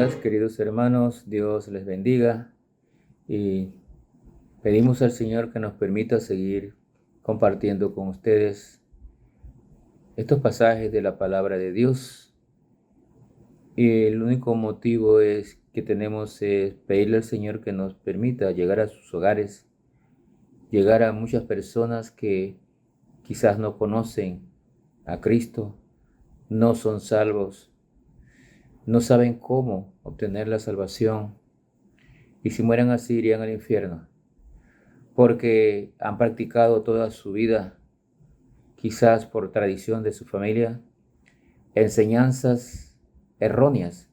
días, queridos hermanos. Dios les bendiga y pedimos al Señor que nos permita seguir compartiendo con ustedes estos pasajes de la palabra de Dios. Y el único motivo que tenemos es pedirle al Señor que nos permita llegar a sus hogares, llegar a muchas personas que quizás no conocen a Cristo, no son salvos, no saben cómo obtener la salvación. Y si mueren así, irían al infierno, porque han practicado toda su vida, quizás por tradición de su familia, enseñanzas erróneas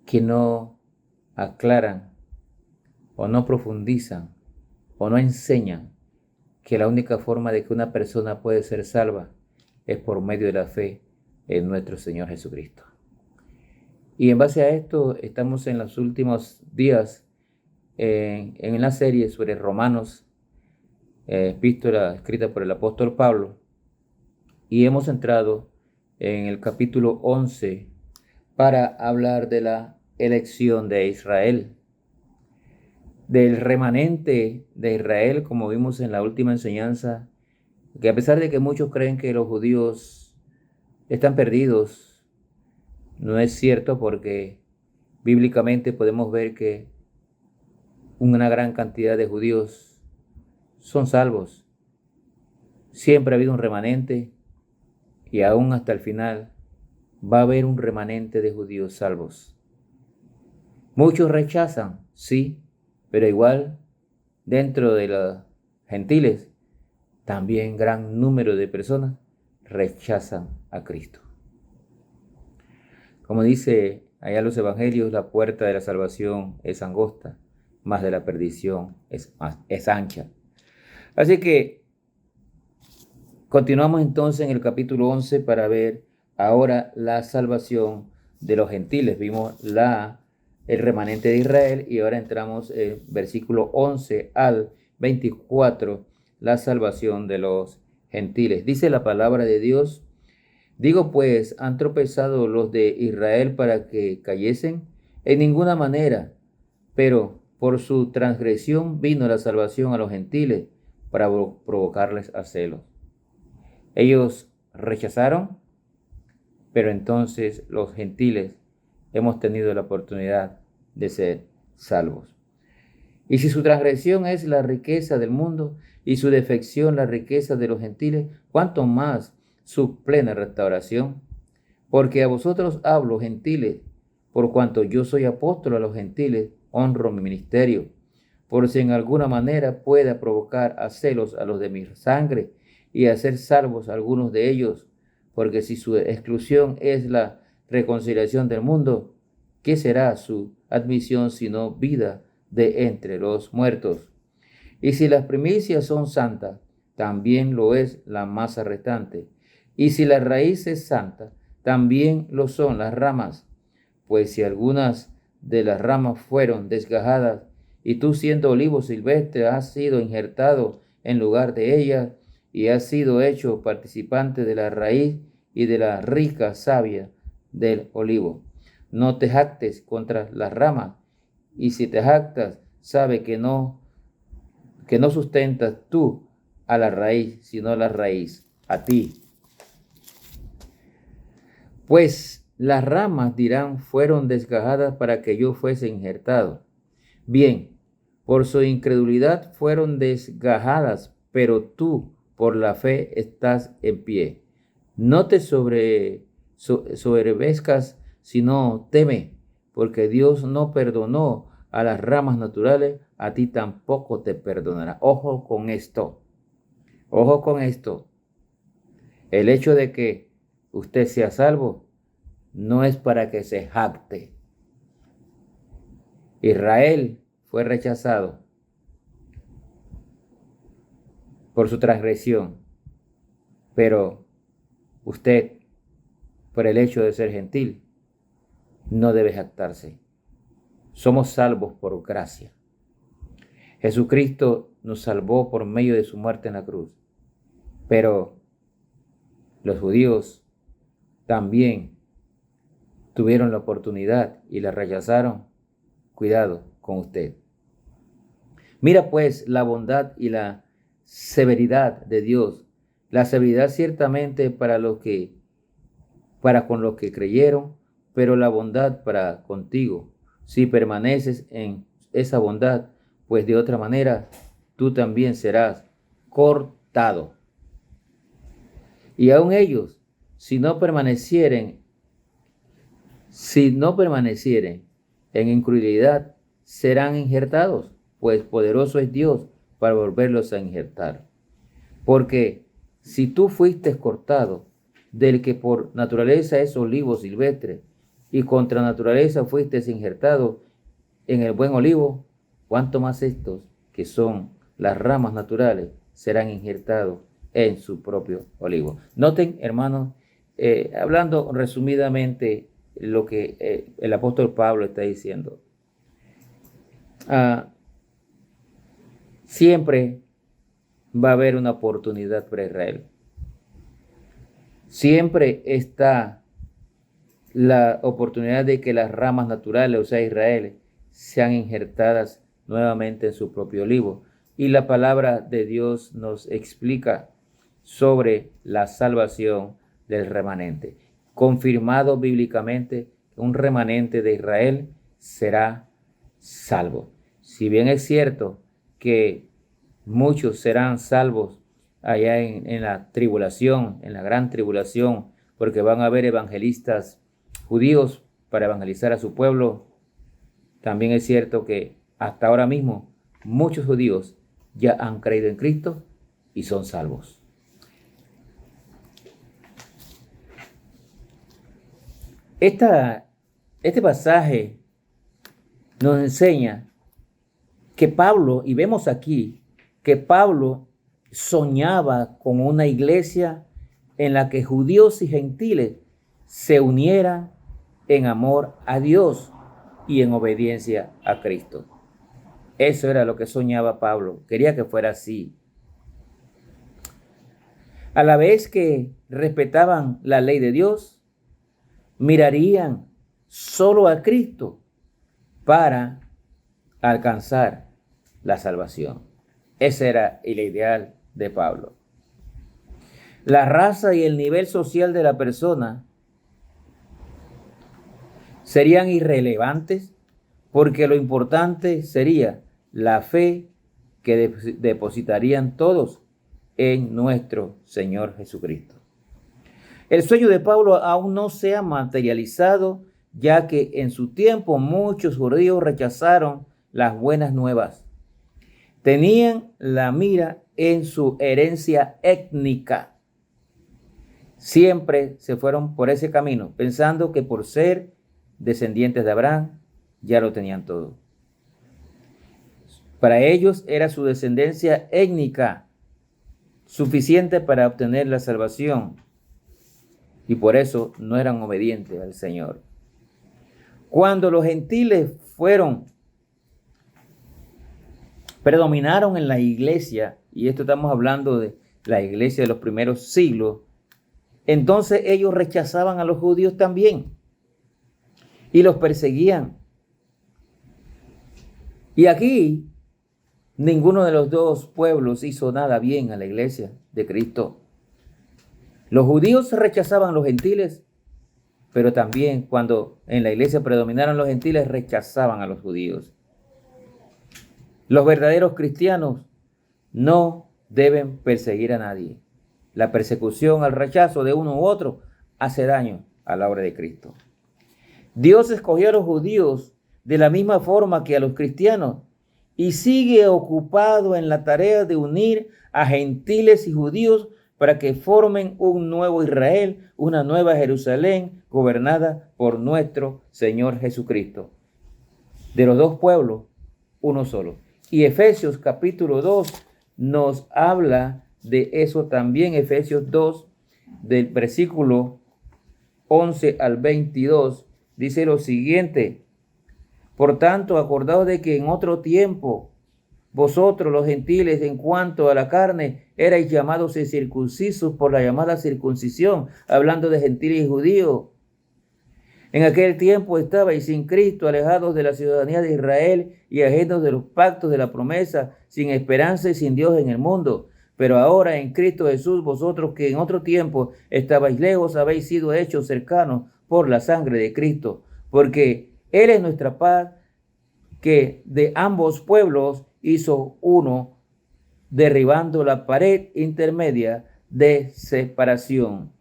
que no aclaran o no profundizan o no enseñan que la única forma de que una persona puede ser salva es por medio de la fe en nuestro Señor Jesucristo. Y en base a esto estamos en los últimos días en la serie sobre Romanos, epístola escrita por el apóstol Pablo, y hemos entrado en el capítulo 11 para hablar de la elección de Israel, del remanente de Israel, como vimos en la última enseñanza, que a pesar de que muchos creen que los judíos están perdidos, no es cierto, porque bíblicamente podemos ver que una gran cantidad de judíos son salvos. Siempre ha habido un remanente y aún hasta el final va a haber un remanente de judíos salvos. Muchos rechazan, sí, pero igual dentro de los gentiles también gran número de personas rechazan a Cristo. Como dice allá los evangelios, la puerta de la salvación es angosta, más de la perdición es ancha. Así que continuamos entonces en el capítulo 11 para ver ahora la salvación de los gentiles. Vimos el remanente de Israel y ahora entramos en versículo 11 al 24, la salvación de los gentiles. Dice la palabra de Dios: digo pues, ¿han tropezado los de Israel para que cayesen? En ninguna manera, pero por su transgresión vino la salvación a los gentiles para provocarles a celos. Ellos rechazaron, pero entonces los gentiles hemos tenido la oportunidad de ser salvos. Y si su transgresión es la riqueza del mundo y su defección la riqueza de los gentiles, ¿cuánto más su plena restauración? Porque a vosotros hablo, gentiles, por cuanto yo soy apóstol a los gentiles, honro mi ministerio, por si en alguna manera pueda provocar a celos a los de mi sangre y hacer salvos a algunos de ellos. Porque si su exclusión es la reconciliación del mundo, ¿qué será su admisión sino vida de entre los muertos? Y si las primicias son santas, también lo es la masa restante. Y si la raíz es santa, también lo son las ramas. Pues si algunas de las ramas fueron desgajadas, y tú siendo olivo silvestre has sido injertado en lugar de ellas, y has sido hecho participante de la raíz y de la rica savia del olivo. No te jactes contra las ramas, y si te jactas, sabe que no sustentas tú a la raíz, sino la raíz a ti. Pues las ramas dirán, fueron desgajadas para que yo fuese injertado. Bien, por su incredulidad fueron desgajadas, pero tú por la fe estás en pie. No te soberbezcas, sino teme, porque Dios no perdonó a las ramas naturales, a ti tampoco te perdonará. Ojo con esto, ojo con esto. El hecho de que usted sea salvo no es para que se jacte. Israel fue rechazado por su transgresión, pero usted, por el hecho de ser gentil, no debe jactarse. Somos salvos por gracia. Jesucristo nos salvó por medio de su muerte en la cruz, pero los judíos también tuvieron la oportunidad y la rechazaron, cuidado con usted. Mira pues la bondad y la severidad de Dios. La severidad ciertamente para con los que creyeron, pero la bondad para contigo, si permaneces en esa bondad, pues de otra manera tú también serás cortado. Y aun ellos, si no permanecieren en incredulidad, serán injertados, pues poderoso es Dios para volverlos a injertar. Porque si tú fuiste cortado del que por naturaleza es olivo silvestre, y contra naturaleza fuiste injertado en el buen olivo, cuánto más estos, que son las ramas naturales, serán injertados en su propio olivo. Noten, hermanos, hablando resumidamente lo que el apóstol Pablo está diciendo. Siempre va a haber una oportunidad para Israel. Siempre está la oportunidad de que las ramas naturales, o sea, Israel, sean injertadas nuevamente en su propio olivo. Y la palabra de Dios nos explica sobre la salvación del remanente. Confirmado bíblicamente, un remanente de Israel será salvo. Si bien es cierto que muchos serán salvos allá en la tribulación, en la gran tribulación, porque van a haber evangelistas judíos para evangelizar a su pueblo, también es cierto que hasta ahora mismo muchos judíos ya han creído en Cristo y son salvos. Este pasaje nos enseña que Pablo, y vemos aquí que Pablo soñaba con una iglesia en la que judíos y gentiles se unieran en amor a Dios y en obediencia a Cristo. Eso era lo que soñaba Pablo. Quería que fuera así. A la vez que respetaban la ley de Dios, mirarían solo a Cristo para alcanzar la salvación. Ese era el ideal de Pablo. La raza y el nivel social de la persona serían irrelevantes porque lo importante sería la fe que depositarían todos en nuestro Señor Jesucristo. El sueño de Pablo aún no se ha materializado, ya que en su tiempo muchos judíos rechazaron las buenas nuevas. Tenían la mira en su herencia étnica. Siempre se fueron por ese camino, pensando que por ser descendientes de Abraham ya lo tenían todo. Para ellos era su descendencia étnica suficiente para obtener la salvación, y por eso no eran obedientes al Señor. Cuando los gentiles predominaron en la iglesia, y esto estamos hablando de la iglesia de los primeros siglos, entonces ellos rechazaban a los judíos también y los perseguían. Y aquí ninguno de los dos pueblos hizo nada bien a la iglesia de Cristo. Los judíos rechazaban a los gentiles, pero también cuando en la iglesia predominaron los gentiles, rechazaban a los judíos. Los verdaderos cristianos no deben perseguir a nadie. La persecución, el rechazo de uno u otro hace daño a la obra de Cristo. Dios escogió a los judíos de la misma forma que a los cristianos y sigue ocupado en la tarea de unir a gentiles y judíos para que formen un nuevo Israel, una nueva Jerusalén gobernada por nuestro Señor Jesucristo. De los dos pueblos, uno solo. Y Efesios capítulo 2 nos habla de eso también. Efesios 2, del versículo 11 al 22, dice lo siguiente: por tanto, acordaos de que en otro tiempo vosotros los gentiles, en cuanto a la carne, erais llamados incircuncisos por la llamada circuncisión, hablando de gentiles y judíos. En aquel tiempo estabais sin Cristo, alejados de la ciudadanía de Israel y ajenos de los pactos de la promesa, sin esperanza y sin Dios en el mundo. Pero ahora en Cristo Jesús, vosotros que en otro tiempo estabais lejos, habéis sido hechos cercanos por la sangre de Cristo, porque Él es nuestra paz, que de ambos pueblos hizo uno, derribando la pared intermedia de separación.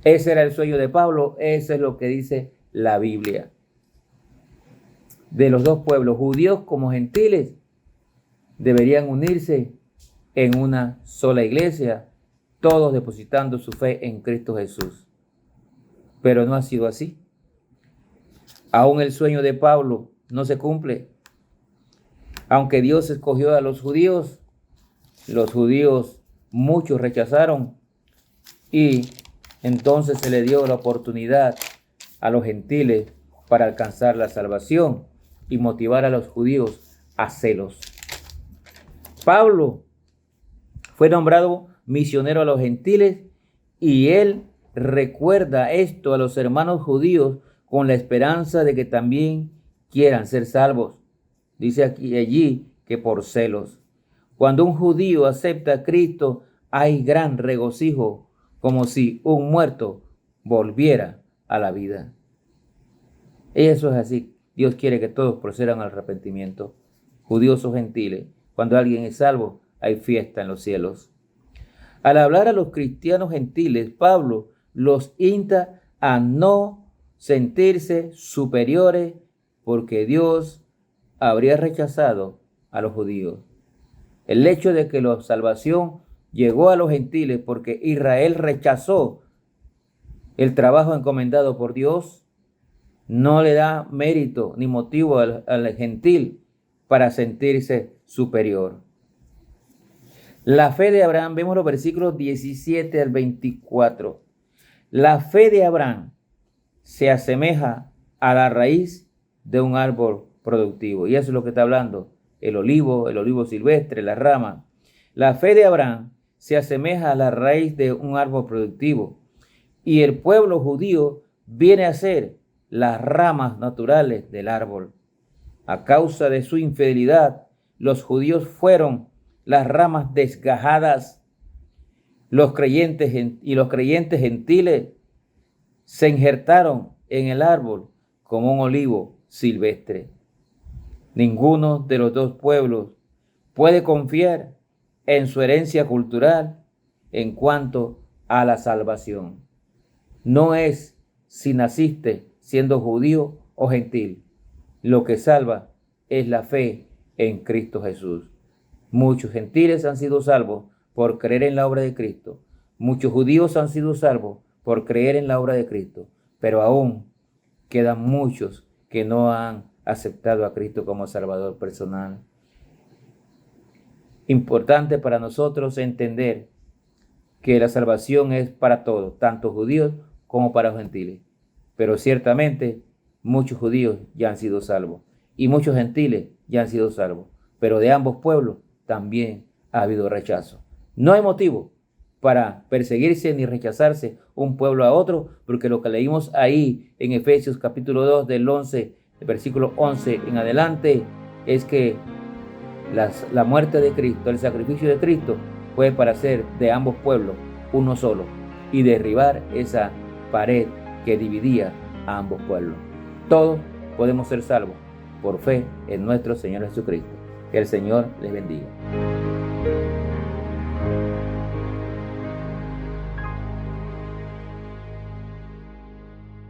Ese era el sueño de Pablo, eso es lo que dice la Biblia. De los dos pueblos, judíos como gentiles, deberían unirse en una sola iglesia, todos depositando su fe en Cristo Jesús. Pero no ha sido así. Aún el sueño de Pablo no se cumple. Aunque Dios escogió a los judíos muchos rechazaron y entonces se le dio la oportunidad a los gentiles para alcanzar la salvación y motivar a los judíos a celos. Pablo fue nombrado misionero a los gentiles y él recuerda esto a los hermanos judíos con la esperanza de que también quieran ser salvos. Dice allí que por celos. Cuando un judío acepta a Cristo, hay gran regocijo, como si un muerto volviera a la vida. Eso es así. Dios quiere que todos procedan al arrepentimiento, judíos o gentiles. Cuando alguien es salvo, hay fiesta en los cielos. Al hablar a los cristianos gentiles, Pablo los insta a no sentirse superiores porque Dios habría rechazado a los judíos. El hecho de que la salvación llegó a los gentiles porque Israel rechazó el trabajo encomendado por Dios no le da mérito ni motivo al gentil para sentirse superior. La fe de Abraham, vemos los versículos 17 al 24. La fe de Abraham se asemeja a la raíz de un árbol productivo. Y eso es lo que está hablando el olivo silvestre, la rama. La fe de Abraham se asemeja a la raíz de un árbol productivo. Y el pueblo judío viene a ser las ramas naturales del árbol. A causa de su infidelidad, los judíos fueron las ramas desgajadas. Los creyentes gentiles se injertaron en el árbol como un olivo silvestre. Ninguno de los dos pueblos puede confiar en su herencia cultural en cuanto a la salvación. No es si naciste siendo judío o gentil. Lo que salva es la fe en Cristo Jesús. Muchos gentiles han sido salvos por creer en la obra de Cristo. Muchos judíos han sido salvos por creer en la obra de Cristo. Pero aún quedan muchos que no han aceptado a Cristo como Salvador personal. Importante para nosotros entender que la salvación es para todos, tanto judíos como para los gentiles. Pero ciertamente muchos judíos ya han sido salvos y muchos gentiles ya han sido salvos. Pero de ambos pueblos también ha habido rechazo. No hay motivo para perseguirse ni rechazarse un pueblo a otro, porque lo que leímos ahí en Efesios capítulo 2 del versículo 11 en adelante, es que la muerte de Cristo, el sacrificio de Cristo, fue para hacer de ambos pueblos uno solo y derribar esa pared que dividía a ambos pueblos. Todos podemos ser salvos por fe en nuestro Señor Jesucristo. Que el Señor les bendiga.